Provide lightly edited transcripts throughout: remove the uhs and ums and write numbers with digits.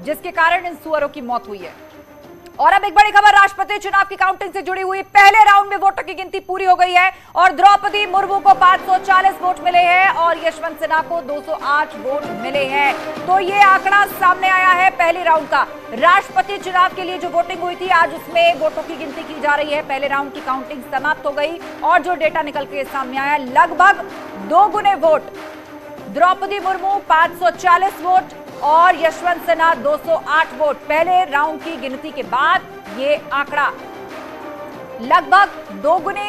जिसके कारण इन सुअरों की मौत हुई है। और अब एक बड़ी खबर राष्ट्रपति चुनाव की काउंटिंग से जुड़ी हुई। पहले राउंड में वोटों की गिनती पूरी हो गई है और द्रौपदी मुर्मू को 540 वोट मिले हैं और यशवंत सिन्हा को 208 वोट मिले हैं। तो ये आंकड़ा सामने आया है पहले राउंड का। राष्ट्रपति चुनाव के लिए जो वोटिंग हुई थी आज उसमें वोटों की गिनती की जा रही है। पहले राउंड की काउंटिंग समाप्त हो गई और जो डेटा निकल के सामने आया, लगभग 2 गुने वोट। द्रौपदी मुर्मू 540 वोट और यशवंत सिन्हा 208 वोट। पहले राउंड की गिनती के बाद ये आंकड़ा लगभग 2 गुने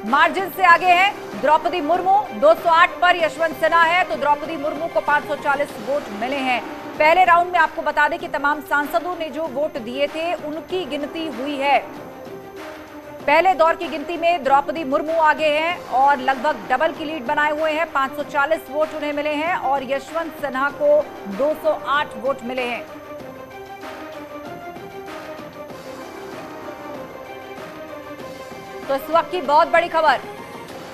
मार्जिन से आगे है। द्रौपदी मुर्मू 208 पर यशवंत सिन्हा है, तो द्रौपदी मुर्मू को 540 वोट मिले हैं। पहले राउंड में आपको बता दें कि तमाम सांसदों ने जो वोट दिए थे उनकी गिनती हुई है। पहले दौर की गिनती में द्रौपदी मुर्मू आगे हैं और लगभग डबल की लीड बनाए हुए हैं। 540 वोट उन्हें मिले हैं और यशवंत सिन्हा को 208 वोट मिले हैं। तो इस वक्त की बहुत बड़ी खबर,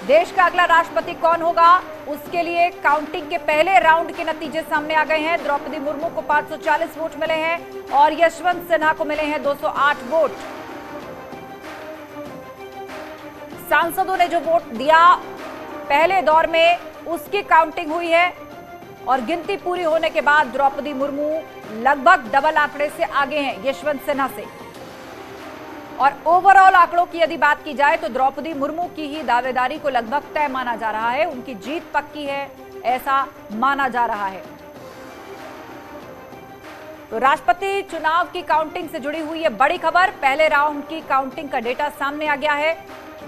देश का अगला राष्ट्रपति कौन होगा उसके लिए काउंटिंग के पहले राउंड के नतीजे सामने आ गए हैं। द्रौपदी मुर्मू को 540 वोट मिले हैं और यशवंत सिन्हा को मिले हैं 208 वोट। सांसदों ने जो वोट दिया पहले दौर में उसकी काउंटिंग हुई है और गिनती पूरी होने के बाद द्रौपदी मुर्मू लगभग डबल आंकड़े से आगे हैं यशवंत सिन्हा से। और ओवरऑल आंकड़ों की यदि बात की जाए तो द्रौपदी मुर्मू की ही दावेदारी को लगभग तय माना जा रहा है। उनकी जीत पक्की है ऐसा माना जा रहा है। तो राष्ट्रपति चुनाव की काउंटिंग से जुड़ी हुई है बड़ी खबर। पहले राउंड की काउंटिंग का डेटा सामने आ गया है।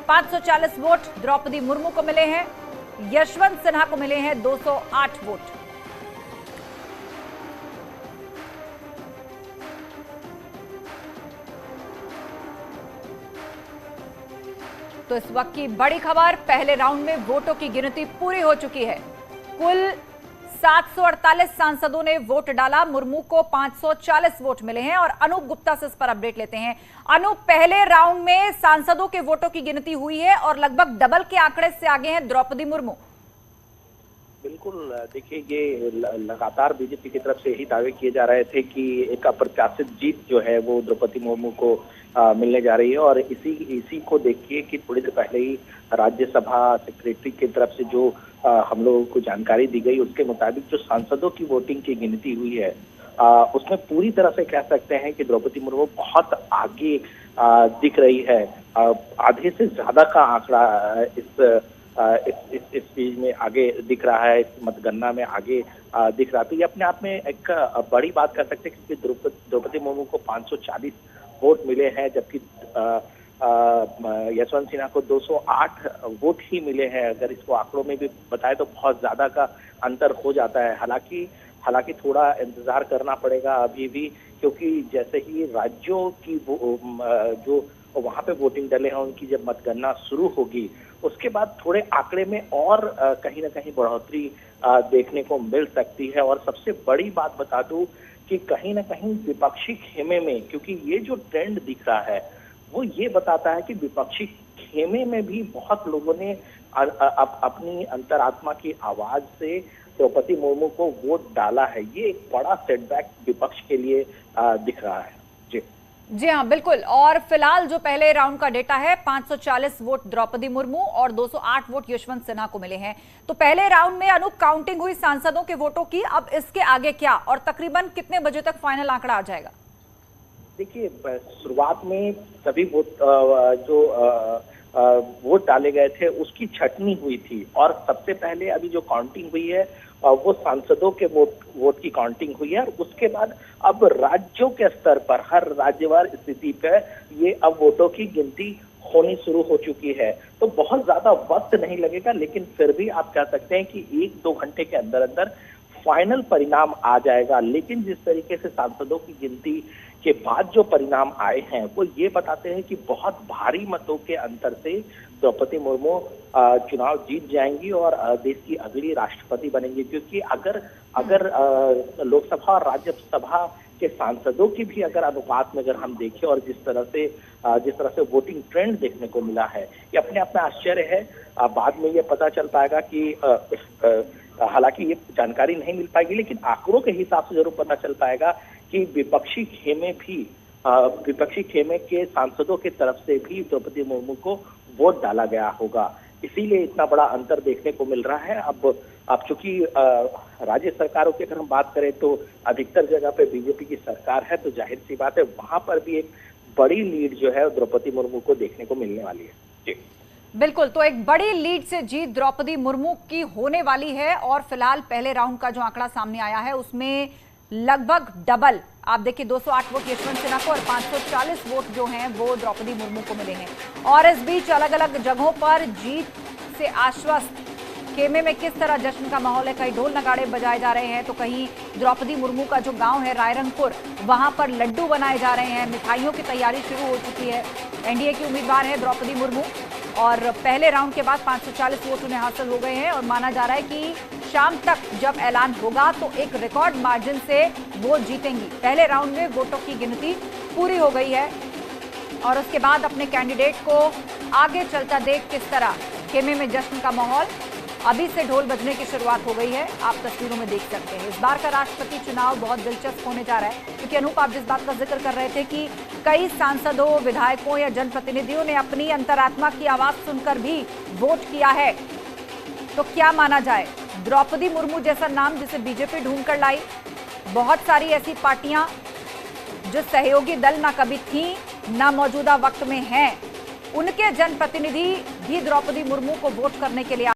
540 वोट द्रौपदी मुर्मू को मिले हैं, यशवंत सिन्हा को मिले हैं 208 वोट। तो इस वक्त की बड़ी खबर, पहले राउंड में वोटों की गिनती पूरी हो चुकी है। कुल 748 सांसदों ने वोट डाला, मुर्मू को 540 वोट मिले हैं। और अनूप गुप्ता से इस पर अपडेट लेते हैं। अनूप, पहले राउंड में सांसदों के वोटों की गिनती हुई है और लगभग डबल के आंकड़े से आगे हैं द्रौपदी मुर्मू। बिल्कुल, देखिए ये लगातार बीजेपी की तरफ से यही दावे किए जा रहे थे कि एक अप्रत्याशित जीत जो है वो द्रौपदी मुर्मू को मिलने जा रही है। और इसी को देखिए कि थोड़ी देर पहले ही राज्यसभा सेक्रेटरी की तरफ से जो हम लोगों को जानकारी दी गई उसके मुताबिक जो सांसदों की वोटिंग की गिनती हुई है उसमें पूरी तरह से कह सकते हैं कि द्रौपदी मुर्मू बहुत आगे दिख रही है। आधे से ज्यादा का आंकड़ा इस चीज में आगे दिख रहा है, इस मतगणना में आगे दिख रहा है। तो ये अपने आप में एक बड़ी बात कर सकते हैं क्योंकि द्रौपदी मुर्मू को 540 वोट मिले हैं जबकि यशवंत सिन्हा को 208 वोट ही मिले हैं। अगर इसको आंकड़ों में भी बताए तो बहुत ज्यादा का अंतर हो जाता है। हालांकि थोड़ा इंतजार करना पड़ेगा अभी भी, क्योंकि जैसे ही राज्यों की जो वहां पे वोटिंग डले हैं उनकी जब मतगणना शुरू होगी उसके बाद थोड़े आंकड़े में और कहीं ना कहीं बढ़ोतरी देखने को मिल सकती है। और सबसे बड़ी बात बता दूं कि कहीं ना कहीं विपक्षी खेमे में, क्योंकि ये जो ट्रेंड दिख रहा है वो ये बताता है कि विपक्षी खेमे में भी बहुत लोगों ने अपनी अंतरात्मा की आवाज से द्रौपदी मुर्मू को वोट डाला है। ये एक बड़ा सेटबैक विपक्ष के लिए दिख रहा है। जी हाँ, बिल्कुल। और फिलहाल जो पहले राउंड का डेटा है 540 वोट द्रौपदी मुर्मू और 208 वोट यशवंत सिन्हा को मिले हैं। तो पहले राउंड में अनूप काउंटिंग हुई सांसदों के वोटों की, अब इसके आगे क्या और तकरीबन कितने बजे तक फाइनल आंकड़ा आ जाएगा? देखिए, शुरुआत में सभी वोट डाले गए थे उसकी छटनी हुई थी और सबसे पहले अभी जो काउंटिंग हुई है वो सांसदों के वोट की काउंटिंग हुई है। और उसके बाद अब राज्यों के स्तर पर हर राज्यवार स्थिति पर ये अब वोटों की गिनती होनी शुरू हो चुकी है। तो बहुत ज्यादा वक्त नहीं लगेगा, लेकिन फिर भी आप कह सकते हैं कि 1-2 घंटे के अंदर अंदर फाइनल परिणाम आ जाएगा। लेकिन जिस तरीके से सांसदों की गिनती के बाद जो परिणाम आए हैं वो ये बताते हैं कि बहुत भारी मतों के अंतर से द्रौपदी मुर्मू चुनाव जीत जाएंगी और देश की अगली राष्ट्रपति बनेंगी। क्योंकि अगर लोकसभा और राज्यसभा के सांसदों की भी अगर अनुपात में अगर हम देखें और जिस तरह से वोटिंग ट्रेंड देखने को मिला है ये अपने आप में आश्चर्य है। बाद में ये पता चल पाएगा कि हालांकि ये जानकारी नहीं मिल पाएगी, लेकिन आंकड़ों के हिसाब से जरूर पता चल पाएगा कि विपक्षी खेमे के सांसदों की तरफ से भी द्रौपदी मुर्मू को वोट डाला गया होगा। इसीलिए इतना बड़ा अंतर देखने को मिल रहा है। अब चूंकि राज्य सरकारों की अगर हम बात करें तो अधिकतर जगह पे बीजेपी की सरकार है, तो जाहिर सी बात है वहां पर भी एक बड़ी लीड जो है द्रौपदी मुर्मू को देखने को मिलने वाली है। जी बिल्कुल, तो एक बड़ी लीड से जीत द्रौपदी मुर्मू की होने वाली है और फिलहाल पहले राउंड का जो आंकड़ा सामने आया है उसमें लगभग डबल, आप देखिए 208 वोट यशवंत सिन्हा को और 540 वोट जो हैं वो द्रौपदी मुर्मू को मिले हैं। और इस बीच अलग अलग जगहों पर जीत से आश्वस्त खेमे में किस तरह जश्न का माहौल है, कहीं ढोल नगाड़े बजाए जा रहे हैं तो कहीं द्रौपदी मुर्मू का जो गांव है रायरंगपुर, वहां पर लड्डू बनाए जा रहे हैं, मिठाइयों की तैयारी शुरू हो चुकी है। एनडीए की उम्मीदवार है द्रौपदी मुर्मू और पहले राउंड के बाद 540 वोट उन्हें हासिल हो गए हैं और माना जा रहा है कि शाम तक जब ऐलान होगा तो एक रिकॉर्ड मार्जिन से वोट जीतेंगी। पहले राउंड में वोटों की गिनती पूरी हो गई है और उसके बाद अपने कैंडिडेट को आगे चलता देख किस तरह खेमे में जश्न का माहौल, अभी से ढोल बजने की शुरुआत हो गई है, आप तस्वीरों में देख सकते हैं। इस बार का राष्ट्रपति चुनाव बहुत दिलचस्प होने जा रहा है क्योंकि अनूप, आप जिस बात का जिक्र कर रहे थे कि कई सांसदों, विधायकों या जनप्रतिनिधियों ने अपनी अंतरात्मा की आवाज सुनकर भी वोट किया है, तो क्या माना जाए द्रौपदी मुर्मू जैसा नाम जिसे बीजेपी ढूंढ कर लाई, बहुत सारी ऐसी पार्टियां जो सहयोगी दल ना कभी थी ना मौजूदा वक्त में हैं, उनके जनप्रतिनिधि भी द्रौपदी मुर्मू को वोट करने के लिए